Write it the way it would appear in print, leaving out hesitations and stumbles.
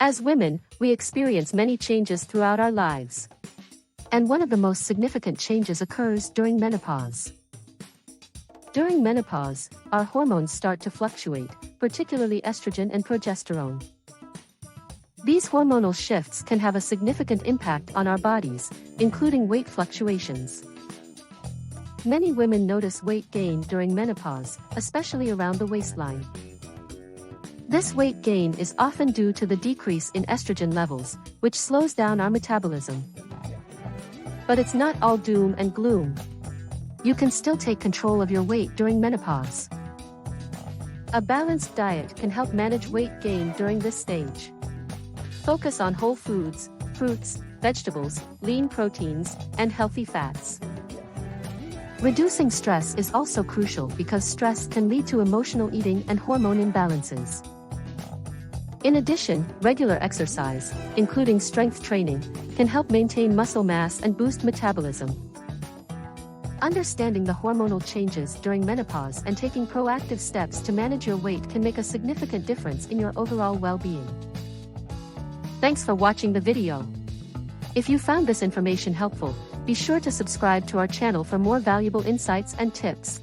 As women, we experience many changes throughout our lives. And one of the most significant changes occurs during menopause. During menopause, our hormones start to fluctuate, particularly estrogen and progesterone. These hormonal shifts can have a significant impact on our bodies, including weight fluctuations. Many women notice weight gain during menopause, especially around the waistline. This weight gain is often due to the decrease in estrogen levels, which slows down our metabolism. But it's not all doom and gloom. You can still take control of your weight during menopause. A balanced diet can help manage weight gain during this stage. Focus on whole foods, fruits, vegetables, lean proteins, and healthy fats. Reducing stress is also crucial because stress can lead to emotional eating and hormone imbalances. In addition, regular exercise, including strength training, can help maintain muscle mass and boost metabolism. Understanding the hormonal changes during menopause and taking proactive steps to manage your weight can make a significant difference in your overall well-being. Thanks for watching the video. If you found this information helpful, be sure to subscribe to our channel for more valuable insights and tips.